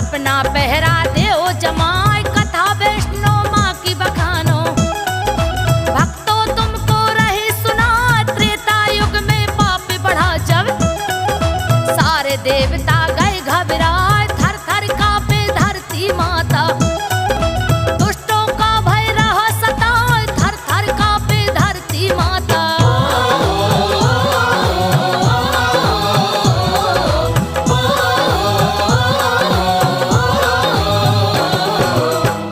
अपना पहरा दे ओ जमाए, कथा वैष्णो माँ की बखानो। भक्तों तुमको रही सुना, त्रेता युग में पाप बढ़ा जब, सारे देवता गए घबराए, थर थर कांपे धरती माता। दुष्टों का भय रहा सताए, थर थर कांपे धरती माता।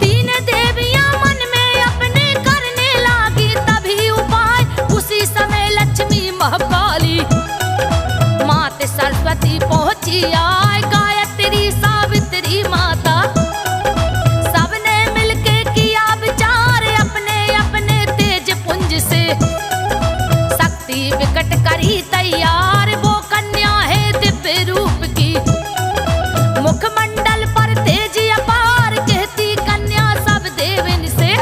तीन देवियां मन में अपने करने लागी तभी उपाय, उसी समय लक्ष्मी महाकाली माते सरस्वती पहुंची आए, गायत्री सावित्री माता। सबने मिलके किया विचार अपने अपने तेज पुंज से, शक्ति विकट करी तैयार, वो कन्या है दिव्य रूप की। मुखमंडल पर तेज अपार, कहती कन्या सब देवन से,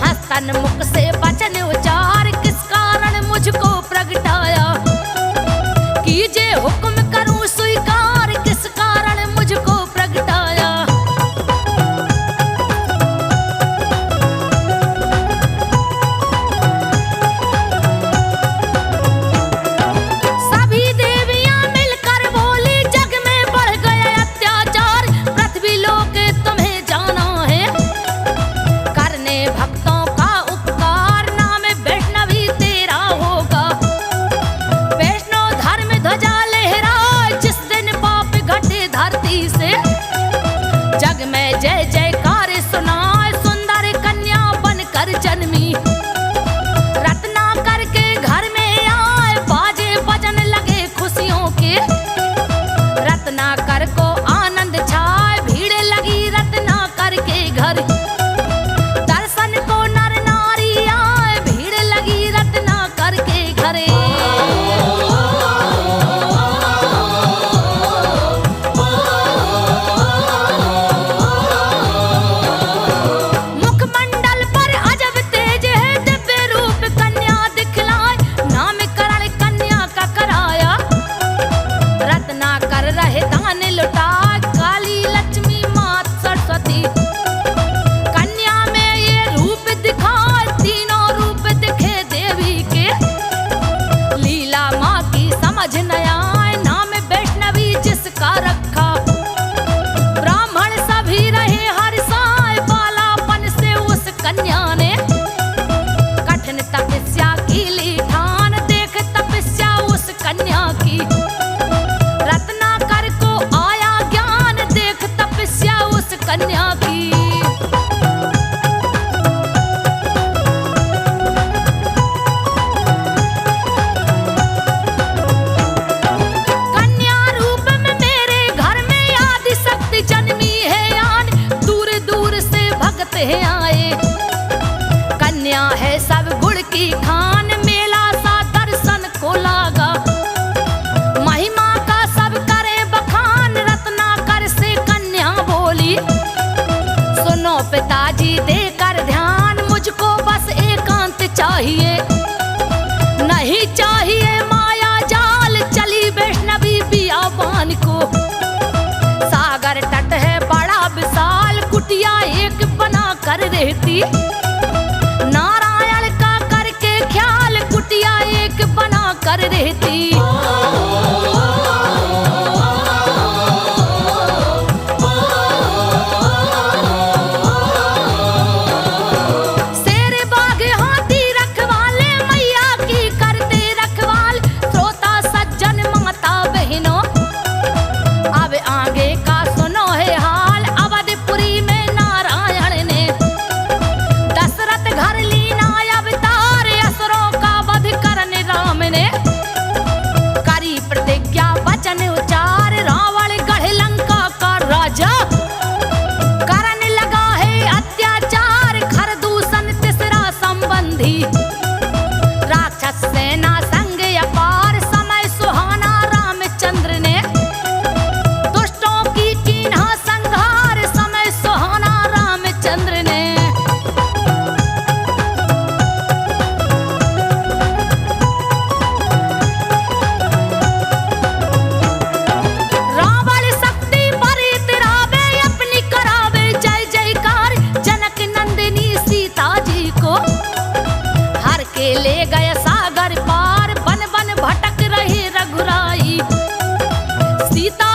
हस्तन मुख से वचन उचार, किस कारण मुझको प्रगटाया, कीजे हुक्म करूं स्वीकार, किस कारण मुझको प्रगटाया। सभी देवियां मिलकर बोली, जग में बढ़ गया अत्याचार, पृथ्वी लोक तुम्हें जाना है, करने भक्तों का उपकार, नाम वैष्णवी तेरा होगा। वैष्णो धर्म ध्वजा लहराए, जिस दिन पाप घटे धरती से, जग में जय जयकार सुनाए, सुंदर कन्या बनकर जन्मी। रत्नाकर के घर में आए, बाजे बजन लगे खुशियों के, रत्नाकर को आनंद छाए, भीड़ लगी रत्नाकर के घर। दर्शन को नर नारी आए, भीड़ लगी रत्नाकर के घरे। मुखमंडल पर अजब तेज है, दिव्य रूप कन्या दिखलाए, नामकरण कन्या का कराया। रत्नाकर रहे दान लुटा, काली लक्ष्मी मात सरस्वती। कन्या में ये रूप दिखा, तीनों रूप दिखे देवी के, लीला माँ की समझ न आए, नाम वैष्णवी जिसका रखा। ब्राह्मण सभी रहे हर्षाए, बालापन से उस कन्या ने, कठिन तपस्या की ली ठान, देख तपस्या उस कन्या की। रत्नाकर को आया ज्ञान, देख तपस्या उस कन्या की। कन्या रूप में मेरे घर में आदि शक्ति जन्मी है यान, दूर दूर से भक्त है आए। कन्या है सब गुण की खान, मेला सा दर्शन को लागा। महिमा का सब करे बखान, रत्नाकर से कन्या बोली, सुनो पिताजी देकर ध्यान, मुझको बस एकांत चाहिए, नहीं चाहिए माया जाल। चली वैष्णवी बियाबान को, सागर तट है बड़ा विशाल, कुटिया एक बना कर रहती, नारायण का करके ख्याल, कुटिया एक बना कर रहती। शेर बाघ हाथी रखवाले, मैया की करते रखवाल, श्रोता सज्जन माता बहनों, अब आगे का सुनो है हाल। अवधपुरी में नारायण ने दशरथ घर लीना अवतार, असुरों का वध करने राम ने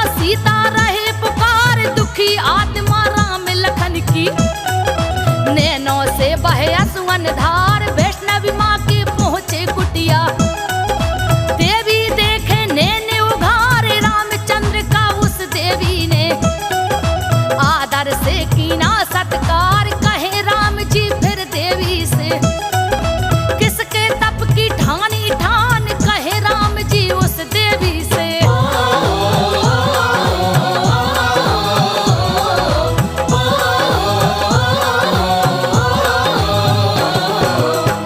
सीता रहे पुकार, दुखी आत्मा राम लखन की। नैनों से बहे असुवन धार, वैष्णवी माँ के पहुँचे कुटिया। देवी देखे नैने उघार, रामचंद्र का उस देवी ने आदर से कीना सत्कार। कहे राम जी फिर देवी से, किसके तप की ठानी ठान। कहे राम जी उस देवी से,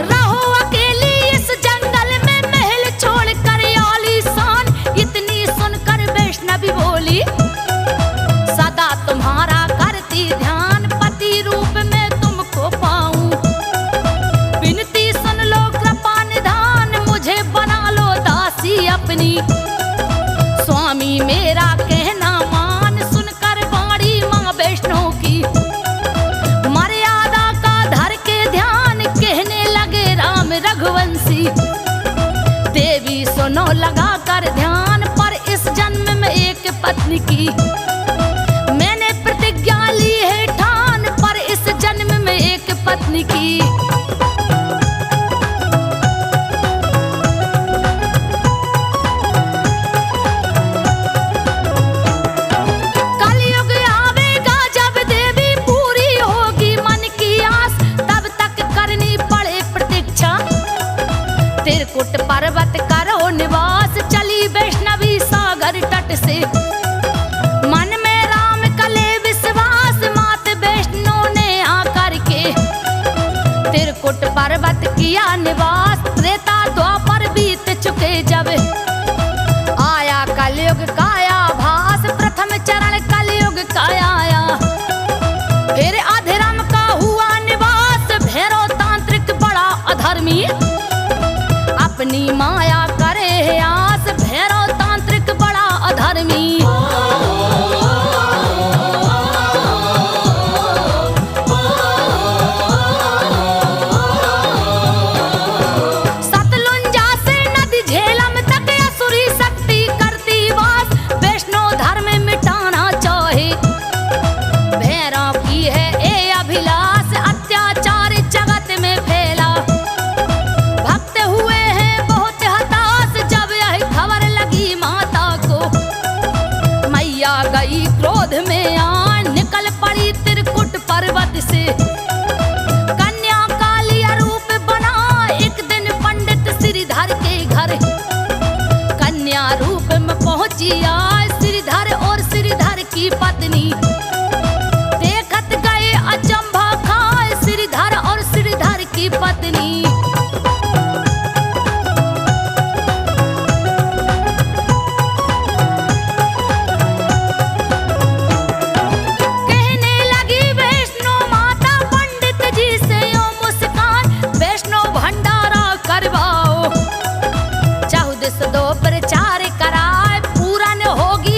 रहो अकेली इस जंगल में, महल छोड़ कर आलीशान। इतनी सुनकर वैष्णवी बोली, सदा तुम्हारा करती ध्यान, पति रूप में तुमको पाऊं। विनती सुन लो कृपा निधान, मुझे बना लो दासी अपनी। स्वामी मेरा कहना मान, सुनकर बाड़ी माँ वैष्णो की। मर्यादा का धर के ध्यान, कहने लगे राम रघुवंशी। देवी सुनो लगा कर ध्यान, पर इस जन्म में एक पत्नी की मैंने प्रतिज्ञा ली है ठान। पर इस जन्म में एक पत्नी की। कलयुग आवेगा जब देवी पूरी होगी मन की आस, तब तक करनी पड़े प्रतीक्षा। त्रिकुट पर्वत करो निवास, चली वैष्णवी सागर तट से। मन में राम कले विश्वास, मात वैष्णो ने आकर के त्रिकुट पर्वत किया निवास। त्रेता द्वापर बीत चुके जब, आया कलयुग काया भास। प्रथम चरण कलयुग का आया, फिर अधर्म का हुआ निवास। भैरव तांत्रिक बड़ा अधर्मी, अपनी माया करे है आस। भैरव तांत्रिक बड़ा अधर्मी, सतलुंजा से नदी झेलम तक असुरी शक्ति करती वास। वैष्णो धर्म मिटाना चाहे, भैरव की है ये अभिलाष। अत्याचार जगत में फैला, भक्त हुए हैं बहुत हताश। जब यह खबर लगी माता को, मैया गई क्रोध में आन। निकल पड़ी त्रिकुट पर्वत से, कन्या कालिया रूप बना। एक दिन पंडित श्रीधर के घर, कन्या रूप में पहुंची आज। श्रीधर और श्रीधर की पत्नी देखत गए अचंभा खाए। श्रीधर और श्रीधर की पत्नी, कहने लगी वैष्णो माता पंडित जी से यो मुस्कान। वैष्णो भंडारा करवाओ, 14 दो प्रचार कराए। पूरन होगी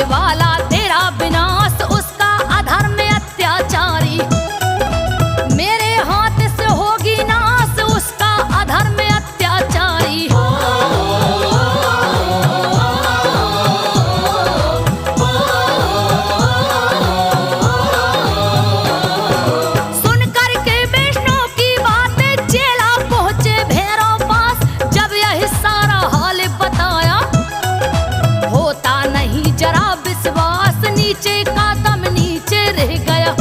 वाला तेरा विनाश, उसका अधर्म अत्याचारी। मेरे हाथ से होगी नाश उसका अधर्म अत्याचारी। सुन करके वैष्णो की बातें चेला पहुंचे भैरव पास, जब यह सारा हाल बताया होता नहीं जरा विश्वास, नीचे का दम नीचे रह गया।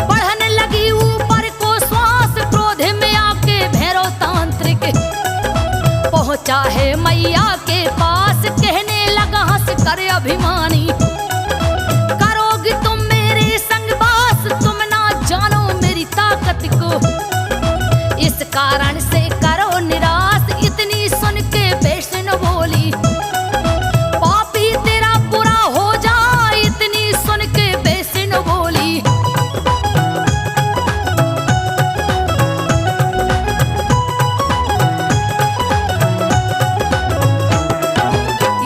बढ़ने लगी ऊपर को श्वास, क्रोध में आके भैरव तांत्रिक पहुंचा है मैया के पास। कहने लगा हंस कर अभिमानी, करोगी तुम मेरे संग वास, तुम ना जानो मेरी ताकत को, इस कारण से करो निराश। इतनी सुन के वैष्णो बोली, पापी तेरा पूरा हो जाए। इतनी सुन के वैष्णो बोली,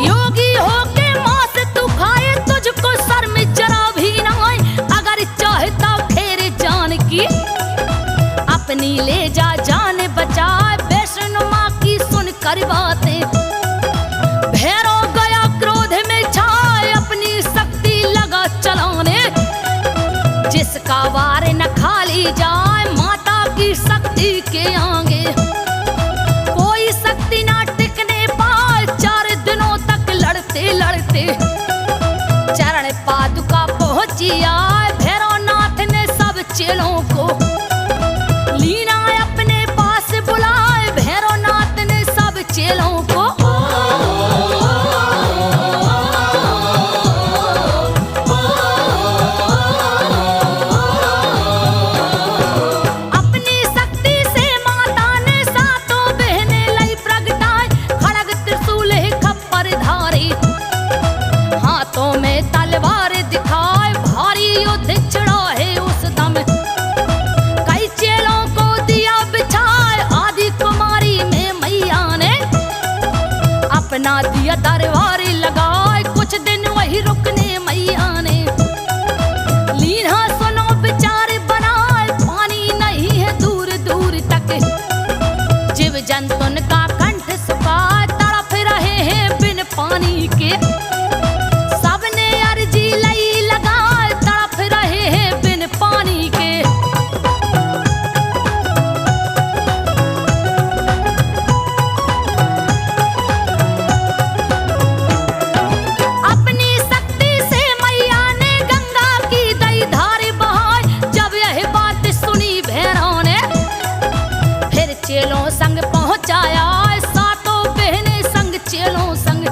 योगी होके मांस तू खाए, तुझको शर्म जरा भी न आए। अगर चाहता फेरे जान की, अपनी ले जा जान बचाए। वैष्णो माँ की सुन कर बातें भैरव गया क्रोध में छाए, अपनी शक्ति लगा चलाने, जिसका वार न खाली जाए। माता की शक्ति के आगे कोई शक्ति ना टिकने पाए। 4 दिनों तक लड़ते लड़ते चरण पादुका पहुंची आए। भैरवनाथ ने सब चेलों को लीना अपने पास बुलाए। भैरवनाथ ने सब चेलों को अपनी शक्ति से माता ने सातों बहनें लई प्रगटाए। खड़ग त्रिशूल खप्पर धारी, हाथों में तलवार दिखाए। भारी युद्ध छिड़ा है उस दम, कई चेलों को दिया बिछाए। आदि कुमारी में मैया ने अपना दिया दरबार लगाए। कुछ दिन वही रुकने मैया ने लीना सुनो विचार बनाए। पानी नहीं है दूर दूर तक, जीव जंतुन का कंठ सुखाए। तड़प रहे हैं बिन पानी के, सबने अर्जी लई लगाए। तड़प रहे हैं बिन पानी के, अपनी शक्ति से मैया ने गंगा की दई धार बहाई। जब यह बात सुनी भैरव ने फिर चेलों संग पहुंचाया। सातों बहनें संग चेलों संग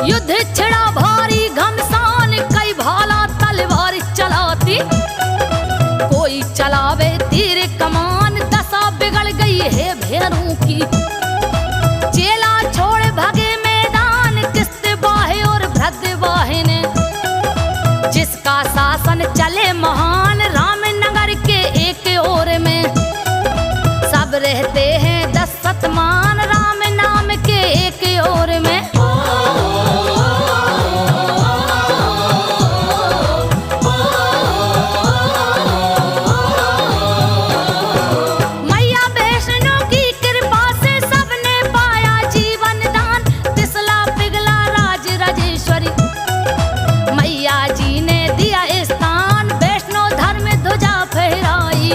युद्ध छिड़ा भारी घमसान। कई भाला तलवार चलाती, कोई चलावे तीर कमान। दशा बिगड़ गई है भैरों की, चेला छोड़ भगे मैदान। किस्त बाहे और भद्र बाहे ने, जिसका शासन चले महान। रामनगर के एक ओर में सब रहते हैं 10 शतमान। राम नाम के एक ओर में मैया वैष्णो की कृपा से सबने पाया जीवन दान। तिसला पिघला राज राजेश्वरी, मैया जी ने दिया स्थान। वैष्णो धर्म ध्वजा फहराई,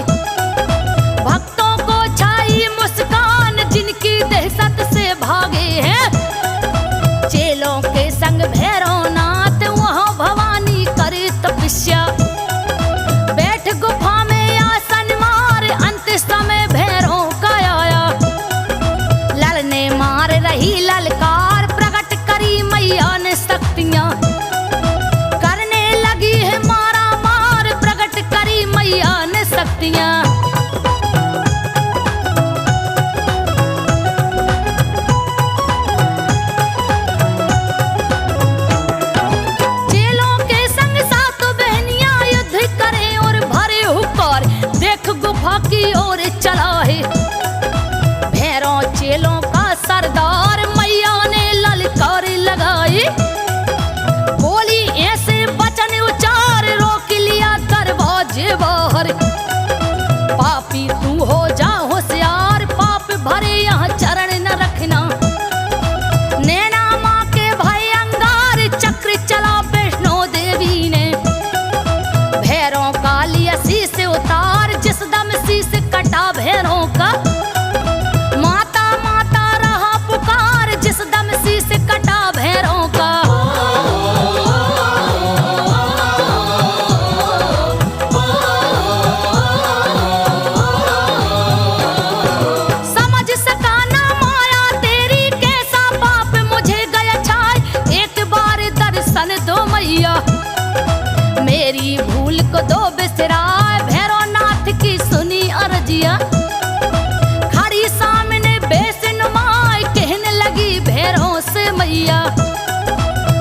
भक्तों को छाई मुस्कान। जिनकी दहशत से भागे हैं चेलों के संग भैरवनाथ, वहाँ भवानी करे तपस्या। बैठ गुफा में आसन मार, अंत समय भैरव का आया। लड़ने मार रही ललकार, प्रकट करी मैया ने शक्तियाँ। करने लगी है मारा मार, प्रकट करी मैया ने शक्तियाँ। चेलों के संग सातों बहनियां युद्ध करें और भरे हुक्कार। देख गुफा की ओर चला है भैरव चेलों का सरदार। मैया ने ललकार लगाई, कटा भैरों का। माता माता रहा पुकार जिस दम शीस कटा भैरों का। समझ सका ना माया तेरी कैसा पाप मुझे गया छाय। एक बार दर्शन दो मैया मेरी भूल को दो बिसराए। भैरवनाथ की सुनी अर्जिया खड़ी सामने बेसनुमाई कहने लगी भैरों से मैया।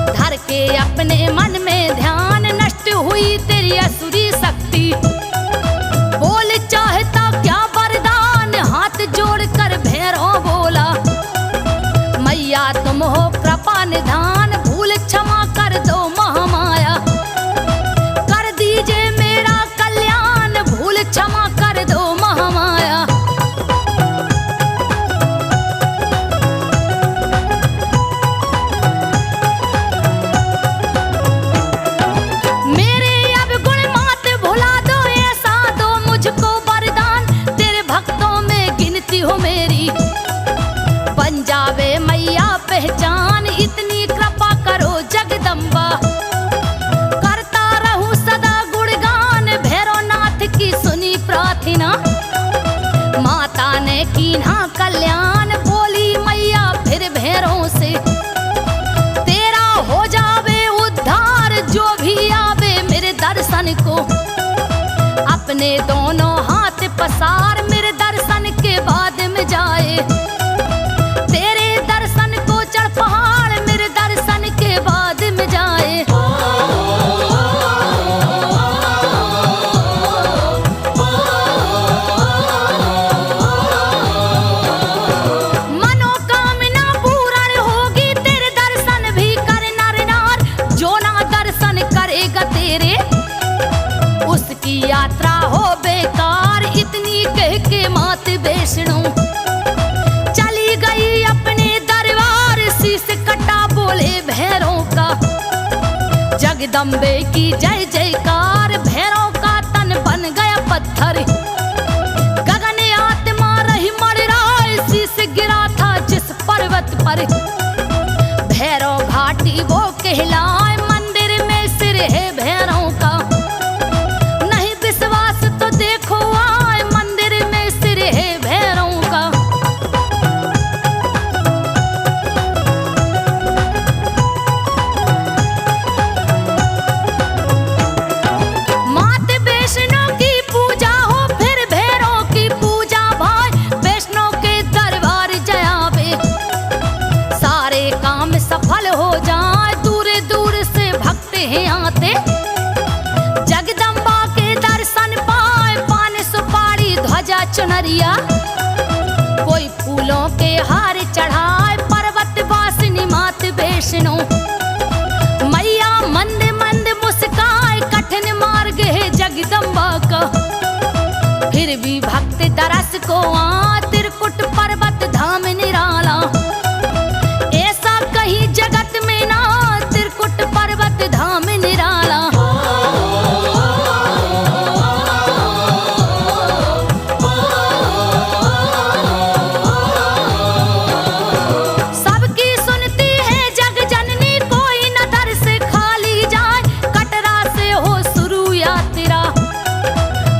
धर के अपने मन में ध्यान नष्ट हुई तेरी असुरी शक्ति। बोल चाहता क्या वरदान हाथ जोड़कर भैरव बोला। मैया तुम हो कृपा निधान भूल क्षमा कर दो महामाया। कर दीजिए मेरा कल्याण भूल क्षमा कर दो महामाया। मेरे अब गुण मात भुला दो ऐसा दो मुझको वरदान। तेरे भक्तों में गिनती हो मेरी बन जावे मैया पहचान। इतनी कृपा करो जगदम्बा करता रहूं सदा गुणगान। भैरवनाथ की सुनी प्रार्थना माता ने कीन्हा कल्याण। बोली मैया फिर भैरों से तेरा हो जावे उद्धार। जो भी आवे मेरे दर्शन को अपने दोनों हाथ पसार। मेरे दर्शन के बाद में जाए तेरे दर्शन को चढ़ पहाड़। मेरे दर्शन के बाद में जाए। मनोकामना पूर्ण होगी तेरे दर्शन भी कर नर नार। जो ना दर्शन करेगा तेरे उसकी यात्रा हो बेकार। इतनी कह के मात वैष्णो चली गई अपने दरबार। शीस कटा बोले भैरों का जगदम्बे की जय जयकार। भैरों का तन बन गया पत्थर गगन आत्मा रही मड़राए। शीस गिरा था जिस पर्वत पर भैरव घाटी वो कहलाए। मंदिर में सिर है भैरों का नहीं विश्वास तो देखो आए। मंदिर में सिर है भैरों का। मात वैष्णो की पूजा हो फिर भैरों की पूजा भाई। वैष्णो के दरबार जावे सारे काम सफल हो जाए। दूर दूर से भक्त हैं आते जगदम्बा के दर्शन पाए। पान सुपारी ध्वजा चुनरिया कोई फूलों के हार चढ़ाए। पर्वत वासिनी मात वैष्णो मैया मंद मंद मुस्काए। कठिन मार्ग है जगदम्बा का फिर भी भक्त दरस को आ। त्रिकुट पर्वत धाम निराला ऐसा कहीं जगत में ना। त्रिकुट पर्वत धाम निराला। सबकी सुनती है जग जननी कोई न दर से खाली जाए। कटरा से हो शुरू यात्रा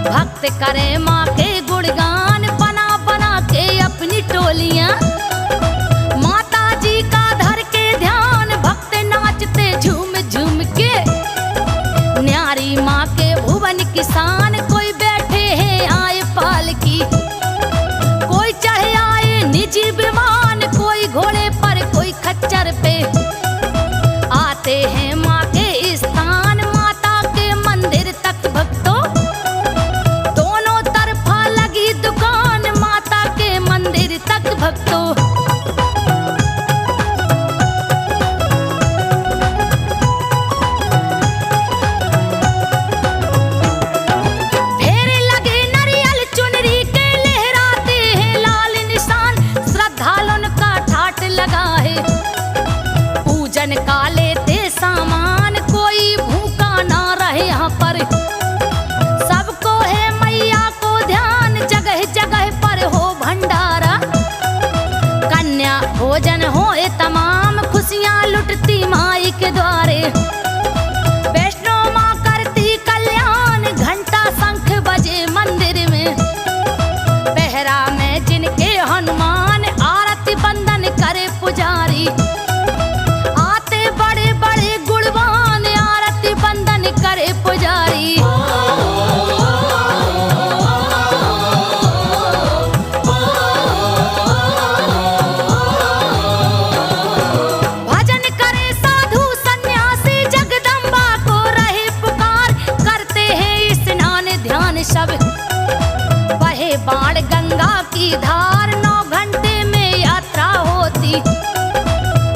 भक्त करे माँ के गुणगान। बना बना के अपनी टोलियां की धार 9 घंटे में यात्रा होती।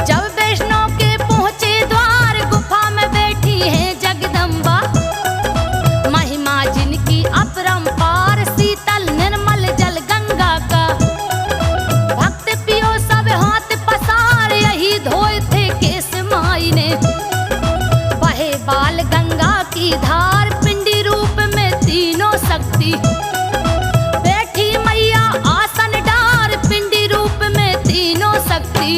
जब वैष्णो के पहुंचे द्वार, गुफा में बैठी है जगदम्बा। महिमा जिनकी अपरंपार, शीतल निर्मल जल गंगा का। भक्त पियो सब हाथ पसार, यही धोए थे केस माई ने। बहे बाल गंगा की धार, पिंडी रूप में तीनों शक्ति। बैठी मैया आसन डार, पिंडी रूप में तीनों शक्ति।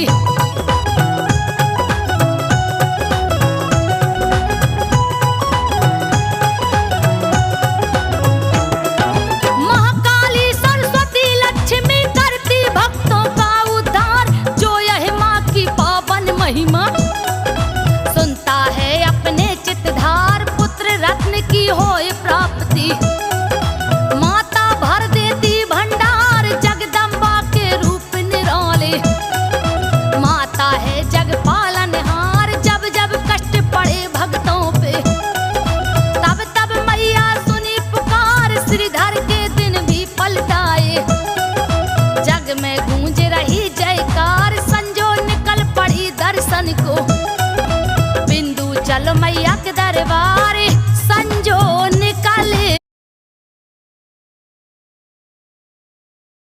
महाकाली सरस्वती लक्ष्मी करती भक्तों का उद्धार। जो यह माँ की पावन महिमा सुनता है अपने चितधार, पुत्र रत्न की होए